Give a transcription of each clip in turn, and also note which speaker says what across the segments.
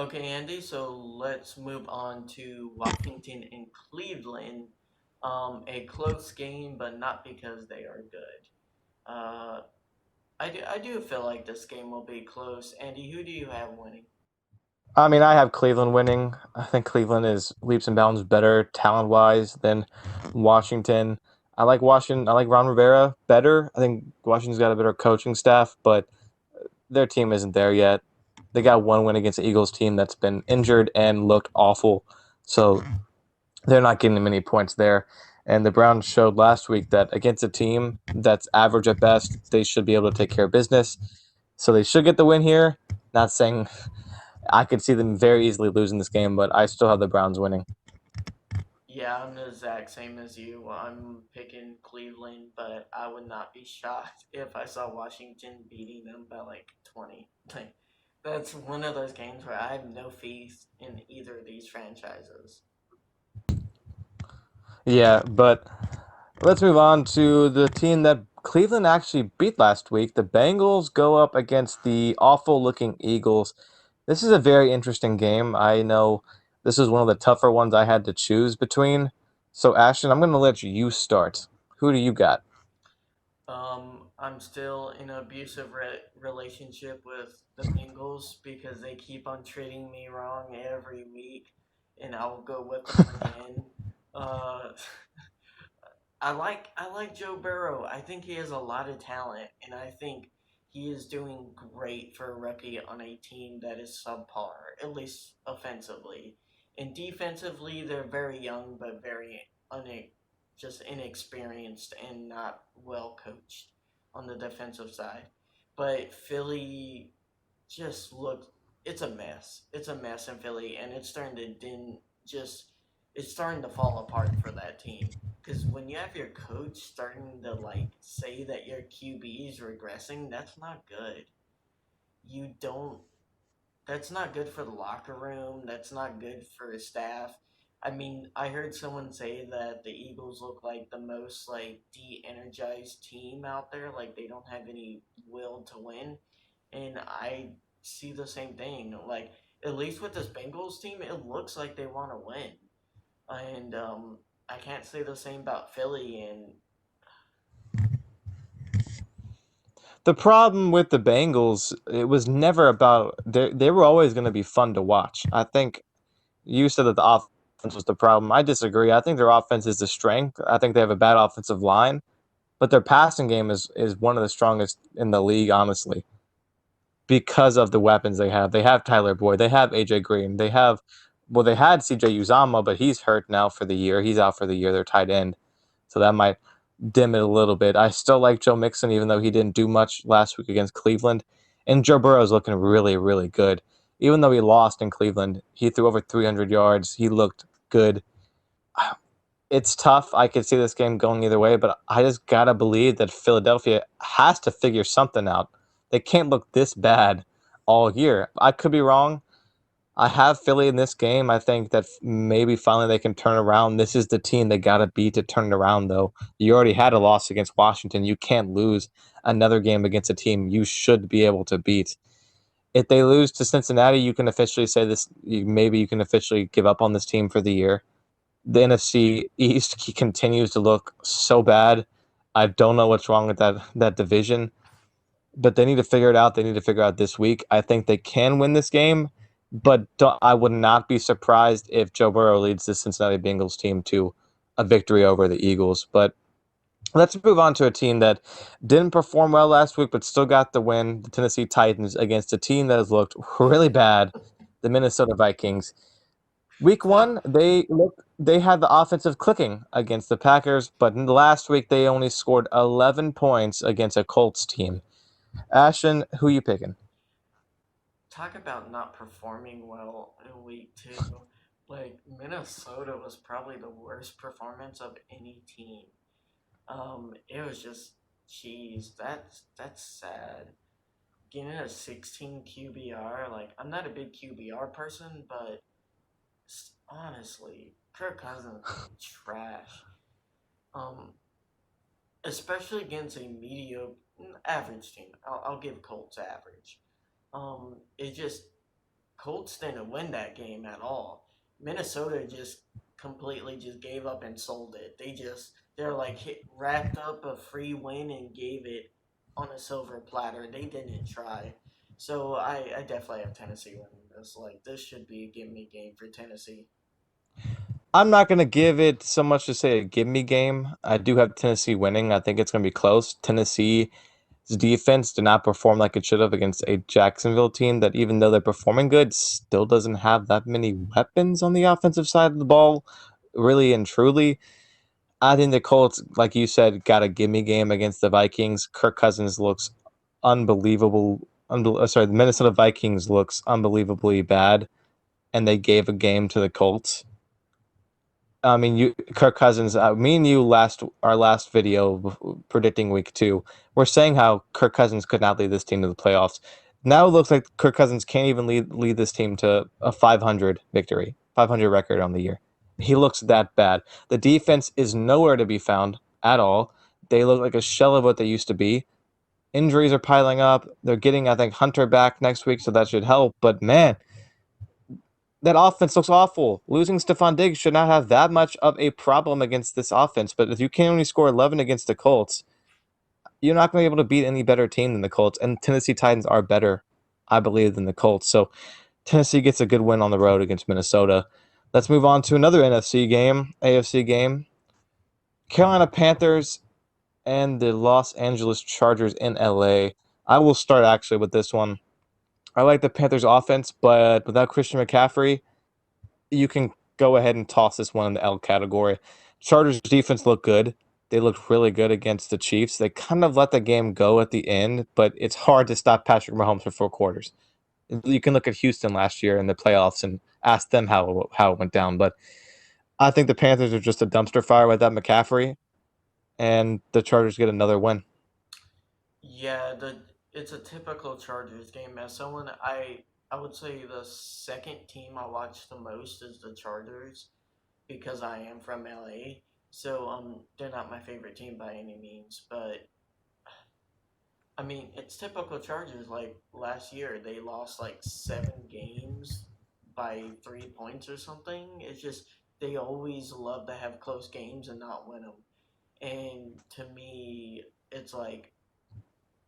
Speaker 1: Okay, Andy, so let's move on to Washington and Cleveland. A close game, but not because they are good. Uh, I do feel like this game will be close. Andy, who do you have winning?
Speaker 2: I mean, I have Cleveland winning. I think Cleveland is leaps and bounds better talent wise than Washington. I like Washington. I like Ron Rivera better. I think Washington's got a better coaching staff, but their team isn't there yet. They got one win against the Eagles team that's been injured and looked awful. So they're not getting many points there. And the Browns showed last week that against a team that's average at best, they should be able to take care of business. So they should get the win here. Not saying I could see them very easily losing this game, but I still have the Browns winning.
Speaker 1: Yeah, I'm the exact same as you. I'm picking Cleveland, but I would not be shocked if I saw Washington beating them by like 20. Like, that's one of those games where I have no faith in either of these franchises.
Speaker 2: Yeah, but let's move on to the team that Cleveland actually beat last week. The Bengals go up against the awful looking Eagles. This is a very interesting game. I know this is one of the tougher ones I had to choose between. So, Ashton, I'm going to let you start. Who do you got?
Speaker 1: I'm still in an abusive relationship with the Bengals because they keep on treating me wrong every week, and I'll go with them again. Uh, I like Joe Burrow. I think he has a lot of talent, and I think he is doing great for a rookie on a team that is subpar, at least offensively. And defensively, they're very young, but very just inexperienced and not well coached on the defensive side. But Philly just looked it's a mess. It's a mess in Philly, and it's starting to didn't just it's starting to fall apart for that team. Because when you have your coach starting to like say that your QB is regressing, that's not good. You don't. That's not good for the locker room. That's not good for his staff. I mean, I heard someone say that the Eagles look like the most like de-energized team out there. Like they don't have any will to win, and I see the same thing. Like at least with this Bengals team, it looks like they want to win, and I can't say the same about Philly. And
Speaker 2: The problem with the Bengals, it was never about they were always going to be fun to watch. I think you said that the offense was the problem. I disagree. I think their offense is the strength. I think they have a bad offensive line, but their passing game is one of the strongest in the league, honestly, because of the weapons they have. They have Tyler Boyd. They have AJ Green. They had CJ Uzama, but he's hurt now for the year. He's out for the year. They're tight end, so that might dim it a little bit. I still like Joe Mixon, even though he didn't do much last week against Cleveland. And Joe Burrow is looking really, really good. Even though he lost in Cleveland, he threw over 300 yards. He looked good. It's tough. I could see this game going either way, but I just gotta believe that Philadelphia has to figure something out. They can't look this bad all year. I could be wrong. I have Philly in this game. I think that maybe finally they can turn around. This is the team they got to beat to turn it around, though. You already had a loss against Washington. You can't lose another game against a team you should be able to beat. If they lose to Cincinnati, you can officially say this. Maybe you can officially give up on this team for the year. The NFC East continues to look so bad. I don't know what's wrong with that division, but they need to figure it out. They need to figure out this week. I think they can win this game, but I would not be surprised if Joe Burrow leads the Cincinnati Bengals team to a victory over the Eagles. But let's move on to a team that didn't perform well last week, but still got the win. The Tennessee Titans against a team that has looked really bad, the Minnesota Vikings. Week
Speaker 1: so
Speaker 2: one, they had the offensive clicking against the Packers, but in the last week they only scored 11 points against a Colts team. Ashton, who you picking?
Speaker 1: talk about not performing well in week two. Like Minnesota was probably the worst performance of any team. It was just, geez, that's sad. Getting a 16 QBR, like I'm not a big QBR person, but honestly, Kirk Cousins looked trash. Um, Especially against a mediocre, average team. I'll give Colts average. It just Colts didn't win that game at all. Minnesota just completely just gave up and sold it. They're like wrapped up a free win and gave it on a silver platter. They didn't try. So I definitely have Tennessee winning this. Like this should be a gimme game for Tennessee.
Speaker 2: I'm not going to give it so much to say a give me game. I do have Tennessee winning. I think it's going to be close. Tennessee's defense did not perform like it should have against a Jacksonville team that, even though they're performing good, still doesn't have that many weapons on the offensive side of the ball, really and truly. I think the Colts, like you said, got a gimme game against the Vikings. Kirk Cousins looks unbelievable. Sorry, the Minnesota Vikings looks unbelievably bad, and they gave a game to the Colts. I mean, Kirk Cousins. Me and you our last video predicting week 2. We're saying how Kirk Cousins could not lead this team to the playoffs. Now it looks like Kirk Cousins can't even lead this team to a 500 victory, 500 record on the year. He looks that bad. The defense is nowhere to be found at all. They look like a shell of what they used to be. Injuries are piling up. They're getting, I think, Hunter back next week, so that should help. But man, that offense looks awful. Losing Stephon Diggs should not have that much of a problem against this offense. But if you can only score 11 against the Colts, you're not going to be able to beat any better team than the Colts. And Tennessee Titans are better, I believe, than the Colts. So Tennessee gets a good win on the road against Minnesota. Let's move on to another NFC game, AFC game. Carolina Panthers and the Los Angeles Chargers in LA. I will start actually with this one. I like the Panthers offense, but without Christian McCaffrey, you can go ahead and toss this one in the L category. Chargers defense looked good. They looked really good against the Chiefs. They kind of let the game go at the end, but it's hard to stop Patrick Mahomes for 4 quarters. You can look at Houston last year in the playoffs and ask them how it went down. But I think the Panthers are just a dumpster fire without McCaffrey, and the Chargers get another win.
Speaker 1: Yeah, it's a typical Chargers game. As someone, I would say the second team I watch the most is the Chargers because I am from LA. So they're not my favorite team by any means, but I mean it's typical Chargers. Like last year, they lost like 7 games by 3 points or something. It's just they always love to have close games and not win them. And to me, it's like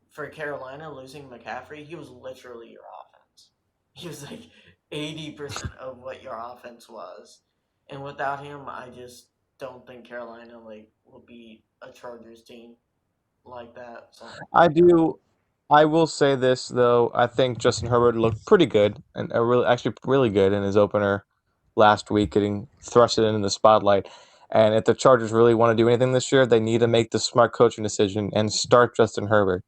Speaker 1: for Carolina losing McCaffrey, he was literally your offense. He was like 80% of what your offense was. And without him, I just don't think Carolina like will beat a Chargers team like that. So
Speaker 2: I do. I will say this though. I think Justin Herbert looked pretty good and actually really good in his opener last week, getting thrusted in the spotlight. And if the Chargers really want to do anything this year, they need to make the smart coaching decision and start Justin Herbert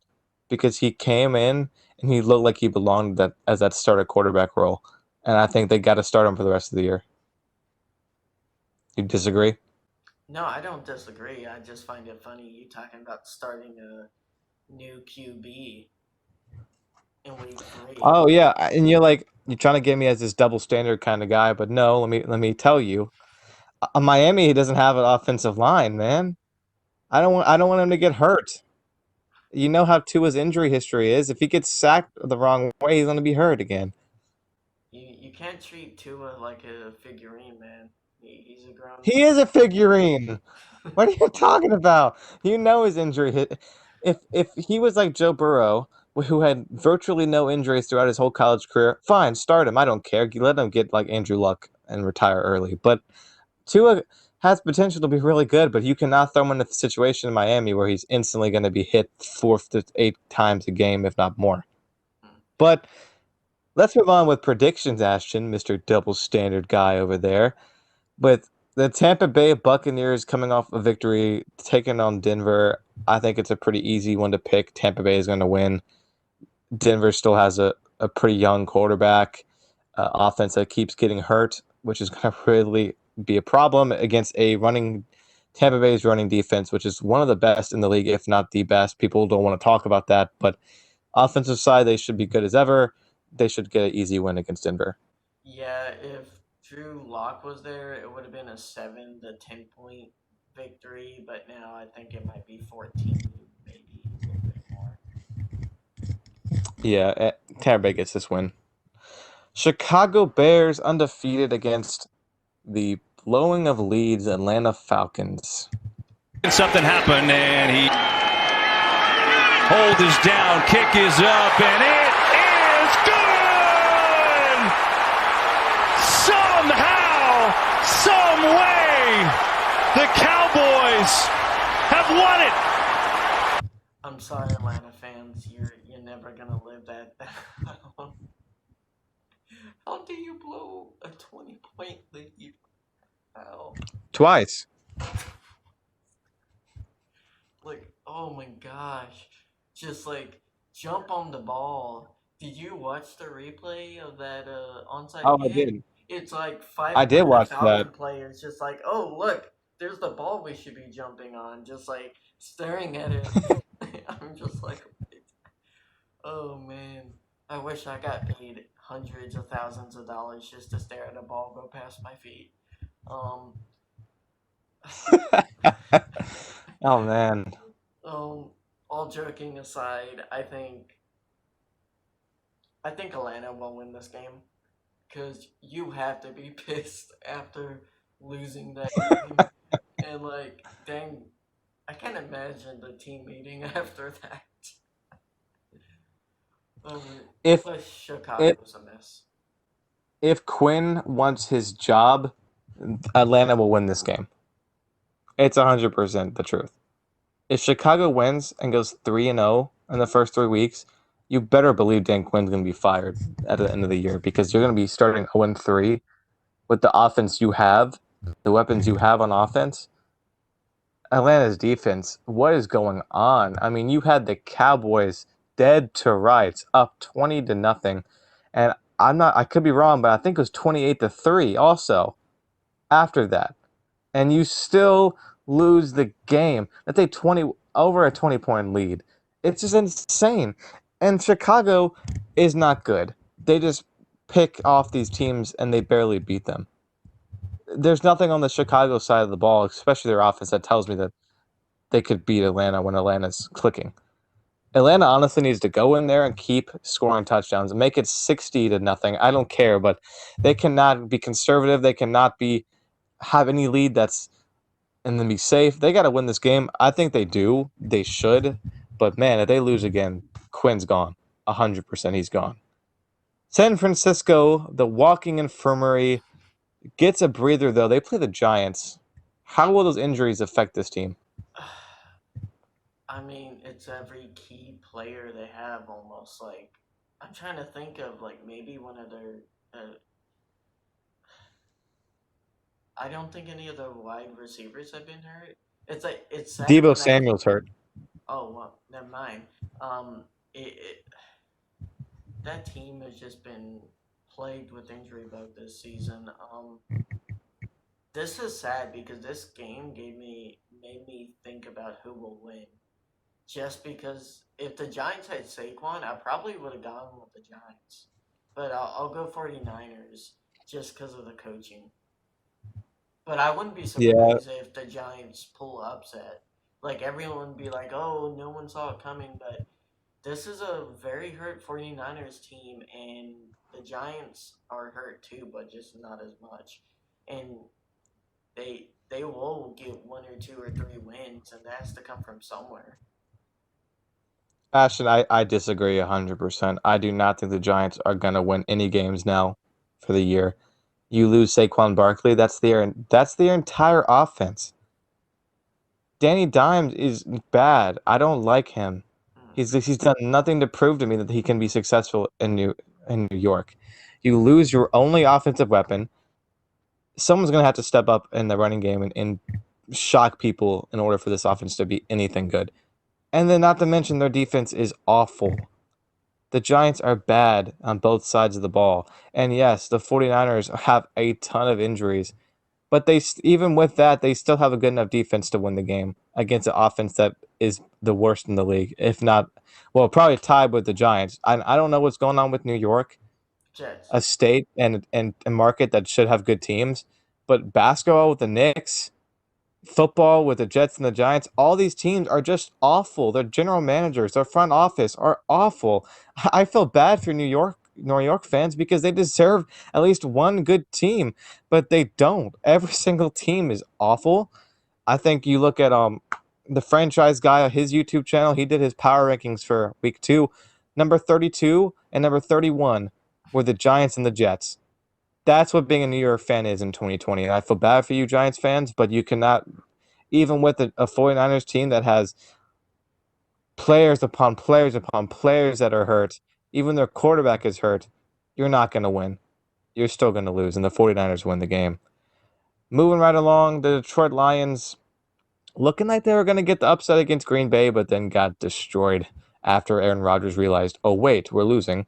Speaker 2: because he came in and he looked like he belonged that as that starter quarterback role. And I think they got to start him for the rest of the year. You disagree?
Speaker 1: no, I don't disagree. I just find it funny you talking about starting a new QB in week 3.
Speaker 2: Oh yeah, and you're trying to get me as this double standard kind of guy, but no, let me tell you, Miami doesn't have an offensive line, man. I don't want him to get hurt. You know how Tua's injury history is. If he gets sacked the wrong way, he's going to be hurt again.
Speaker 1: You can't treat Tua like a figurine, man. He's a grown
Speaker 2: He is a figurine. What are you talking about? You know his injury hit. If he was like Joe Burrow, who had virtually no injuries throughout his whole college career, fine, start him. I don't care. You let him get like Andrew Luck and retire early. But Tua has potential to be really good, but you cannot throw him in a situation in Miami where he's instantly going to be hit 4 to 8 times a game, if not more.
Speaker 1: man.
Speaker 2: But let's move on with predictions, Ashton, Mr. Double Standard guy over there. With the Tampa Bay Buccaneers coming off a victory, taking on Denver, I think it's a pretty easy one to pick. Tampa Bay is going to win. Denver still has a pretty young quarterback, offense that keeps getting hurt, which is going to really be a problem against a running Tampa Bay's running defense, which is one of the best in the league, if not the best. People don't want to talk about that, but offensive side, they should be good as ever. They should get an easy win against Denver.
Speaker 1: Yeah, if Drew Lock was there, it would have been a 7 to 10 point victory, but now I think it might be 14, maybe a little bit more.
Speaker 2: Yeah, Tampa Bay gets this win. Chicago Bears undefeated against the blowing of leads Atlanta Falcons.
Speaker 3: Something happened, and he hold is down, kick is up, and it is good! Somehow, some way, the Cowboys have won it.
Speaker 1: I'm sorry, Atlanta fans. You're never gonna live that down. How do you blow a 20-point lead? How?
Speaker 2: Twice.
Speaker 1: Like, oh my gosh. Just like jump on the ball. Did you watch the replay of that onside
Speaker 2: Oh, I
Speaker 1: kick?
Speaker 2: did.
Speaker 1: It's like
Speaker 2: I did
Speaker 1: 500
Speaker 2: watch that.
Speaker 1: Falcon players just like, oh look, there's the ball we should be jumping on, just like staring at it. I'm just like, oh man. I wish I got paid hundreds of thousands of dollars just to stare at a ball go past my feet. Um,
Speaker 2: Oh man.
Speaker 1: um, all joking aside, I think Atlanta will win this game because you have to be pissed after losing that game, and like, dang, I can't imagine the team meeting after that. Um,
Speaker 2: If
Speaker 1: plus
Speaker 2: if
Speaker 1: Chicago's a mess.
Speaker 2: if Quinn wants his job, Atlanta will win this game. It's 100% the truth. If Chicago wins and goes 3-0 in the first 3 weeks, you better believe Dan Quinn's going to be fired at the end of the year because you're going to be starting 0-3 with the offense you have, the weapons you have on offense. Atlanta's defense, what is going on? I mean, you had the Cowboys dead to rights, up 20-0, and I could be wrong, but I think it was 28-3 also after that, and you still lose the game. That's over a 20-point lead. It's just insane. And Chicago is not good. They just pick off these teams and they barely beat them. There's nothing on the Chicago side of the ball, especially their offense, that tells me that they could beat Atlanta when Atlanta's clicking. Atlanta honestly needs to go in there and keep scoring touchdowns and make it 60-0. I don't care, but they cannot be conservative. They cannot have any lead that's and then be safe. They got to win this game. I think they do. They should. But man, if they lose again, Quinn's gone. 100% he's gone. San Francisco, the walking infirmary, gets a breather though. They play the Giants. How will those injuries affect this team?
Speaker 1: I mean, it's every key player they have almost. Like, I'm trying to think of like maybe one of their. I don't think any of the wide receivers have been hurt. It's sad
Speaker 2: Debo
Speaker 1: when that.
Speaker 2: Samuel's hurt.
Speaker 1: Oh well, never mind. Um, that team has just been plagued with injury bug this season. This is sad because this game made me think about who will win. Just because if the Giants had Saquon, I probably would have gone with the Giants. But I'll go 49ers just because of the coaching. But I wouldn't be
Speaker 2: Yeah,
Speaker 1: surprised if the Giants pull upset. Like everyone would be like, "Oh, no one saw it coming," but this is a very hurt 49ers team and the Giants are hurt too, but just not as much. And they will get one or two or three wins and that has to come from somewhere.
Speaker 2: Ashton, I disagree 100%. I do not think the Giants are going to win any games now for the year. You lose Saquon Barkley, that's their entire offense. Danny Dimes is bad. I don't like him.
Speaker 1: Hmm.
Speaker 2: He's done nothing to prove to me that he can be successful in New York. You lose your only offensive weapon. Someone's going to have to step up in the running game and shock people in order for this offense to be anything good. And then, not to mention, their defense is awful. The Giants are bad on both sides of the ball. And yes, the 49ers have a ton of injuries, but even with that, they still have a good enough defense to win the game against an offense that is the worst in the league, if not, well, probably tied with the Giants. I don't know what's going on with New York,
Speaker 1: Jets.
Speaker 2: a state and a market that should have good teams, but basketball with the Knicks, football with the Jets and the Giants, all these teams are just awful. Their general managers, their front office are awful. I feel bad for New York New York fans because they deserve at least one good team, but they don't. Every single team is awful. I think you look at the franchise guy on his YouTube channel, he did his power rankings for week 2. Number 32 and number 31 were the Giants and the Jets. That's what being a New York fan is in 2020. And I feel bad for you Giants fans, but you cannot, even with a 49ers team that has players upon players upon players that are hurt, even their quarterback is hurt, you're not going to win. You're still going to lose, and the 49ers win the game. Moving right along, the Detroit Lions looking like they were going to get the upset against Green Bay, but then got destroyed after Aaron Rodgers realized, oh, wait, we're losing.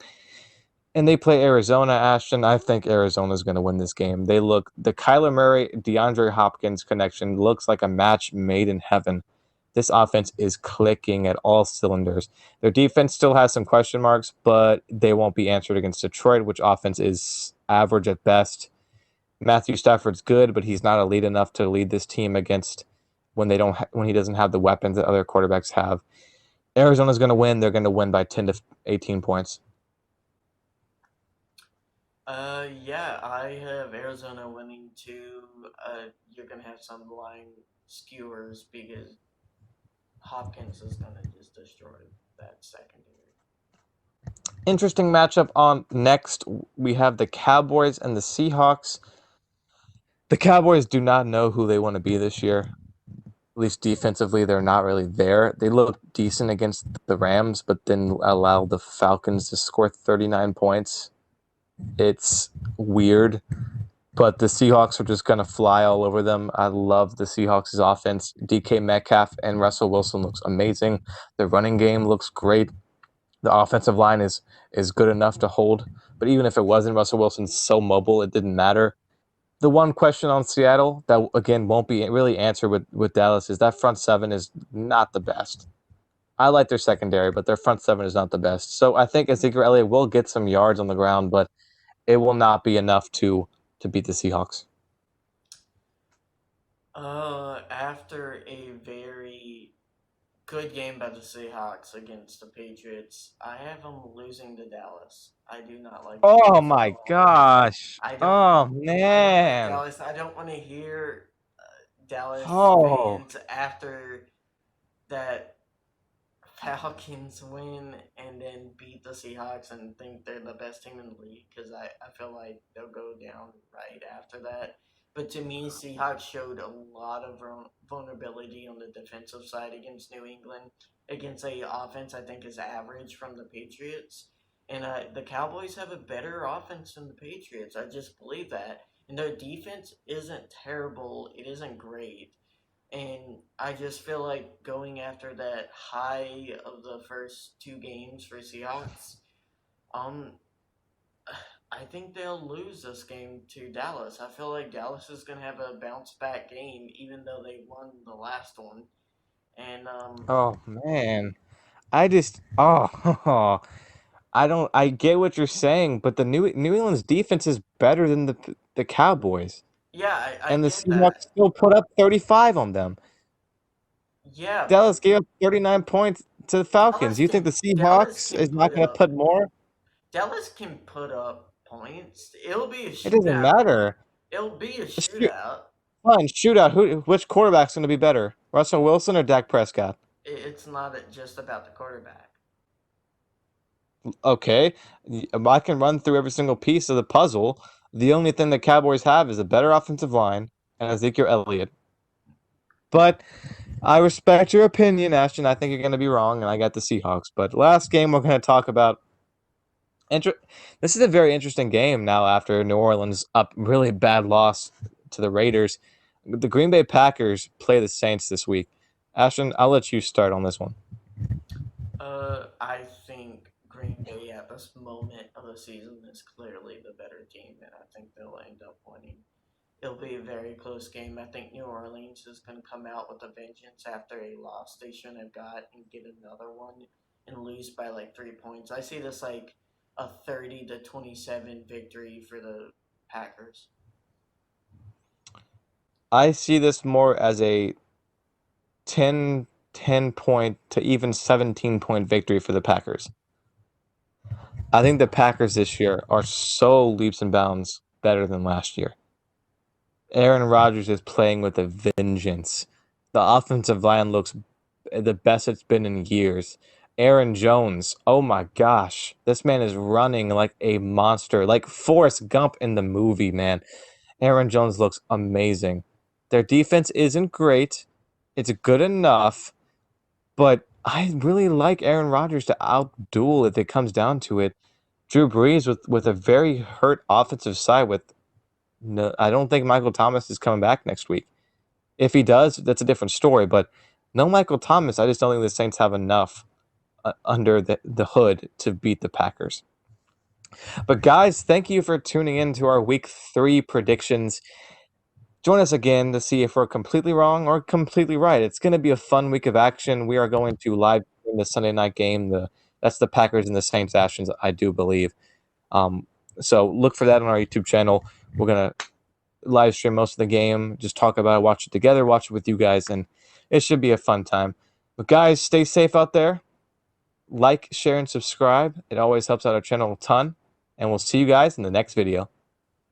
Speaker 2: And they play Arizona, Ashton. I think Arizona's going to win this game. The Kyler Murray, DeAndre Hopkins connection looks like a match made in heaven. This offense is clicking at all cylinders. Their defense still has some question marks, but they won't be answered against Detroit, which offense is average at best. Matthew Stafford's good, but he's not elite enough to lead this team against when he doesn't have the weapons that other quarterbacks have. Arizona's going to win. They're going to win by 10 to 18 points.
Speaker 1: Yeah, I have Arizona winning too. You're gonna have some line skewers because Hopkins is gonna just destroy that secondary.
Speaker 2: Interesting matchup on next. We have the Cowboys and the Seahawks. The Cowboys do not know who they want to be this year. At least defensively, they're not really there. They look decent against the Rams, but then allow the Falcons to score 39 points. It's weird, but the Seahawks are just going to fly all over them. I love the Seahawks' offense. DK Metcalf and Russell Wilson looks amazing. The running game looks great. The offensive line is good enough to hold, but even if it wasn't, Russell Wilson's so mobile, it didn't matter. The one question on Seattle that, again, won't be really answered with Dallas is that front seven is not the best. I like their secondary, but their front seven is not the best. So I think Ezekiel Elliott will get some yards on the ground, but it will not be enough to beat the Seahawks.
Speaker 1: After a very good game by the Seahawks against the Patriots, I have them losing to Dallas. I do not like
Speaker 2: Oh
Speaker 1: Dallas at
Speaker 2: my
Speaker 1: all.
Speaker 2: gosh.
Speaker 1: I don't.
Speaker 2: Oh
Speaker 1: I don't like
Speaker 2: man.
Speaker 1: Dallas. I don't want to hear Dallas
Speaker 2: Oh.
Speaker 1: fans after that Falcons win and then beat the Seahawks and think they're the best team in the league because I feel like they'll go down right after that. But to me, Seahawks showed a lot of vulnerability on the defensive side against New England, against a offense I think is average from the Patriots. And the Cowboys have a better offense than the Patriots. I just believe that. And their defense isn't terrible. It isn't great. And I just feel like going after that high of the first two games for Seahawks, um, I think they'll lose this game to Dallas. I feel like Dallas is going to have a bounce back game, even though they won the last one. And
Speaker 2: Oh man. I just oh I get what you're saying, but the New England's defense is better than the Cowboys.
Speaker 1: yeah, I
Speaker 2: And the
Speaker 1: get that.
Speaker 2: Seahawks still put up 35 on them.
Speaker 1: Yeah, but
Speaker 2: Dallas gave up 39 points to the Falcons. You think the
Speaker 1: Dallas
Speaker 2: Seahawks
Speaker 1: can
Speaker 2: is not
Speaker 1: put
Speaker 2: going to
Speaker 1: up
Speaker 2: put more?
Speaker 1: Dallas can put up points. It'll be a
Speaker 2: It doesn't
Speaker 1: shootout.
Speaker 2: matter.
Speaker 1: It'll be a
Speaker 2: Shoot,
Speaker 1: shootout.
Speaker 2: fine, shootout. Which quarterback's going to be better, Russell Wilson or Dak Prescott?
Speaker 1: It's not just about the quarterback.
Speaker 2: Okay, I can run through every single piece of the puzzle. The only thing the Cowboys have is a better offensive line and Ezekiel Elliott. But I respect your opinion, Ashton. I think you're going to be wrong, and I got the Seahawks. But last game we're going to talk about. This is a very interesting game now after New Orleans up really bad loss to the Raiders. The Green Bay Packers play the Saints this week. Ashton, I'll let you start on this one.
Speaker 1: I think Green Bay at this moment of the season is clearly the better team, and I think they'll end up winning. It'll be a very close game. I think New Orleans is going to come out with a vengeance after a loss they shouldn't have got and get another one and lose by like 3 points. I see this like a 30-27 victory for the Packers.
Speaker 2: I see this more as a 10 point to even 17-point victory for the Packers. I think the Packers this year are so leaps and bounds better than last year. Aaron Rodgers is playing with a vengeance. The offensive line looks the best it's been in years. Aaron Jones, oh my gosh, this man is running like a monster, like Forrest Gump in the movie, man. Aaron Jones looks amazing. Their defense isn't great. It's good enough, but I really like Aaron Rodgers to outduel if it comes down to it. Drew Brees with a very hurt offensive side with no, I don't think Michael Thomas is coming back next week. If he does, that's a different story, but no Michael Thomas, I just don't think the Saints have enough under the hood to beat the Packers. But guys, thank you for tuning in to our week 3 predictions. Join us again to see if we're completely wrong or completely right. It's going to be a fun week of action. We are going to live stream the Sunday night game. That's the Packers and the Saints actions, I do believe. So look for that on our YouTube channel. We're going to live stream most of the game, just talk about it, watch it together, watch it with you guys, and it should be a fun time. But guys, stay safe out there. Like, share, and subscribe. It always helps out our channel a ton. And we'll see you guys in the next video.